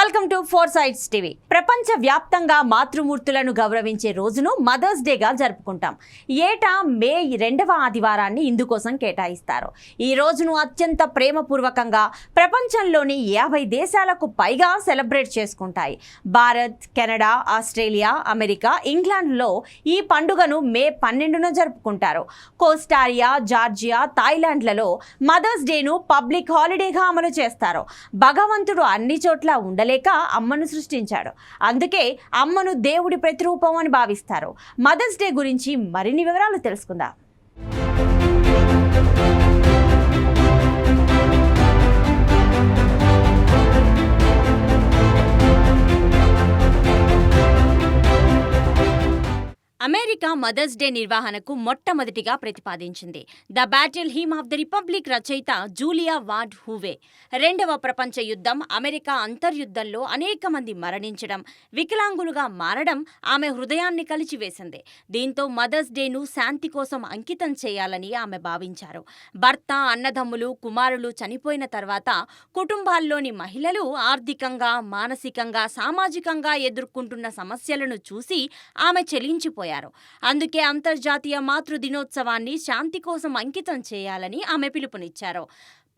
Welcome to four sides TV. ప్రపంచ వ్యాప్తంగా మాతృమూర్తులను గౌరవించే రోజును మదర్స్ డేగా జరుపుకుంటాం. ఏటా మే 2వ ఆదివారాన్ని ఇందుకోసం కేటాయిస్తారు. ఈ రోజును అత్యంత ప్రేమపూర్వకంగా ప్రపంచంలోని 50 దేశాలకు పైగా సెలబ్రేట్ చేసుకుంటాయి. భారత్, కెనడా, ఆస్ట్రేలియా, అమెరికా, ఇంగ్లాండ్లో ఈ పండుగను మే 12న జరుపుకుంటారు. కోస్టారియా, జార్జియా, థాయిలాండ్లలో మదర్స్ డేను పబ్లిక్ హాలిడేగా అమలు చేస్తారు. భగవంతుడు అన్ని చోట్ల ఉండలేక అమ్మను సృష్టించాడు. అందుకే అమ్మను దేవుడి ప్రతిరూపం అని భావిస్తారు. మదర్స్ డే గురించి మరిన్ని వివరాలు తెలుసుకుందాం. అమెరికా మదర్స్ డే నిర్వహణకు మొట్టమొదటిగా ప్రతిపాదించింది. The battle him of the republic రచయిత జూలియా వార్డ్ హూవే. 2వ ప్రపంచ యుద్ధం, అమెరికా అంతర్యుద్ధంలో అనేక మంది మరణించడం, వికలాంగులుగా మారడం ఆమె హృదయాన్ని కలిచివేసింది. దీంతో మదర్స్ డేను శాంతి కోసం అంకితం చేయాలని ఆమె భావించారు. భర్త, అన్నదమ్ములు, కుమారులు చనిపోయిన తర్వాత కుటుంబాల్లోని మహిళలు ఆర్థికంగా, మానసికంగా, సామాజికంగా ఎదుర్కొంటున్న సమస్యలను చూసి ఆమె చెలించిపోయారు. అందుకే అంతర్జాతీయ మాతృ దినోత్సవాన్ని శాంతి కోసం అంకితం చేయాలని ఆమె పిలుపునిచ్చారు.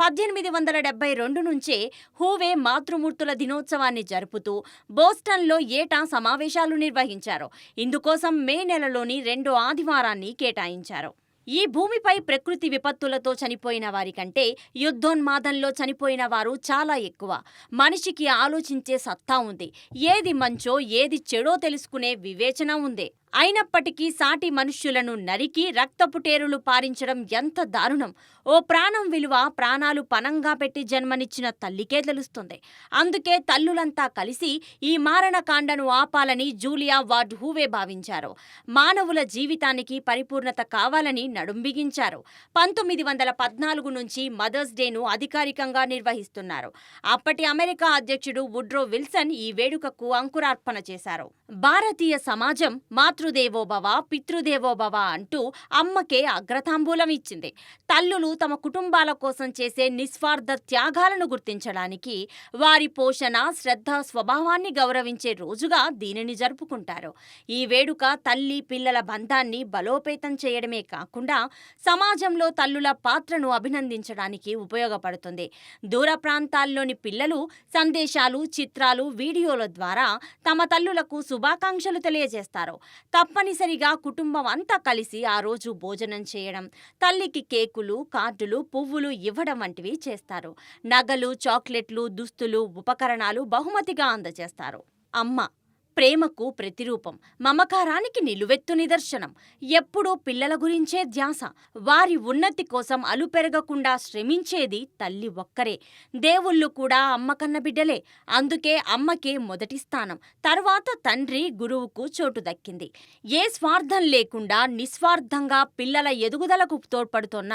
1872 నుంచే హూవే మాతృమూర్తుల దినోత్సవాన్ని జరుపుతూ బోస్టన్లో ఏటా సమావేశాలు నిర్వహించారు. ఇందుకోసం మే నెలలోని 2వ ఆదివారాన్ని కేటాయించారు. ఈ భూమిపై ప్రకృతి విపత్తులతో చనిపోయిన వారి కంటే యుద్ధోన్మాదంలో చనిపోయిన వారు చాలా ఎక్కువ. మనిషికి ఆలోచించే సత్తా ఉంది. ఏది మంచో ఏది చెడో తెలుసుకునే వివేచన ఉంది. అయినప్పటికీ సాటి మనుష్యులను నరికి రక్తపుటేరులు పారించడం ఎంత దారుణం! ఓ ప్రాణం విలువ ప్రాణాలు పణంగా పెట్టి జన్మనిచ్చిన తల్లికే తెలుస్తుంది. అందుకే తల్లులంతా కలిసి ఈ మారణకాండను ఆపాలని జూలియా వార్డ్ హూవే భావించారు. మానవుల జీవితానికి పరిపూర్ణత కావాలని నడుంబిగించారు. 1914 నుంచి మదర్స్ డేను అధికారికంగా నిర్వహిస్తున్నారు. అప్పటి అమెరికా అధ్యక్షుడు వుడ్రో విల్సన్ ఈ వేడుకకు అంకురార్పణ చేశారు. భారతీయ సమాజం మాతృదేవోభవ, పితృదేవోభవ అంటూ అమ్మకే అగ్రతాంబూలం ఇచ్చింది. తల్లులు తమ కుటుంబాల కోసం చేసే నిస్వార్థ త్యాగాలను గుర్తించడానికి, వారి పోషణ, శ్రద్ధ, స్వభావాన్ని గౌరవించే రోజుగా దీనిని జరుపుకుంటారు. ఈ వేడుక తల్లి పిల్లల బంధాన్ని బలోపేతం చేయడమే కాకుండా సమాజంలో తల్లుల పాత్రను అభినందించడానికి ఉపయోగపడుతుంది. దూర ప్రాంతాల్లోని పిల్లలు సందేశాలు, చిత్రాలు, వీడియోల ద్వారా తమ తల్లులకు శుభాకాంక్షలు తెలియజేస్తారు. తప్పనిసరిగా కుటుంబం అంతా కలిసి ఆ రోజు భోజనం చేయడం, తల్లికి కేకులు, కార్డులు, పువ్వులు ఇవ్వడం వంటివి చేస్తారు. నగలు, చాక్లెట్లు, దుస్తులు, ఉపకరణాలు బహుమతిగా అందజేస్తారు. అమ్మ ప్రేమకు ప్రతిరూపం, మమకారానికి నిలువెత్తు నిదర్శనం. ఎప్పుడూ పిల్లల గురించే ధ్యాస. వారి ఉన్నతి కోసం అలుపెరగకుండా శ్రమించేది తల్లి ఒక్కరే. దేవుళ్ళు కూడా అమ్మ కన్న బిడ్డలే. అందుకే అమ్మకే మొదటి స్థానం. తర్వాత తండ్రి, గురువుకు చోటు దక్కింది. ఏ స్వార్థం లేకుండా నిస్వార్థంగా పిల్లల ఎదుగుదలకు తోడ్పడుతున్న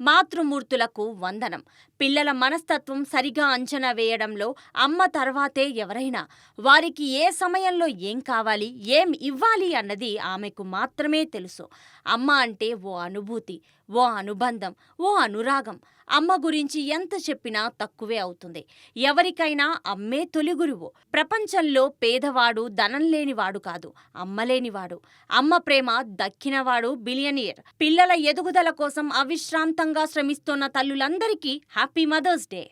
మాతృమూర్తులకు వందనం. పిల్లల మనస్తత్వం సరిగా అంచనా వేయడంలో అమ్మ తర్వాతే ఎవరైనా. వారికి ఏ సమయంలో ఏం కావాలి, ఏం ఇవ్వాలి అన్నది ఆమెకు మాత్రమే తెలుసు. అమ్మ అంటే ఓ అనుభూతి, ఓ అనుబంధం, ఓ అనురాగం. అమ్మ గురించి ఎంత చెప్పినా తక్కువే అవుతుంది. ఎవరికైనా అమ్మే తొలి గురువు. ప్రపంచంలో పేదవాడు ధనం లేనివాడు కాదు, అమ్మ లేనివాడు. అమ్మ ప్రేమ దక్కినవాడు బిలియనియర్. పిల్లల ఎదుగుదల కోసం అవిశ్రాంతంగా శ్రమిస్తున్న తల్లులందరికీ హ్యాపీ మదర్స్ డే.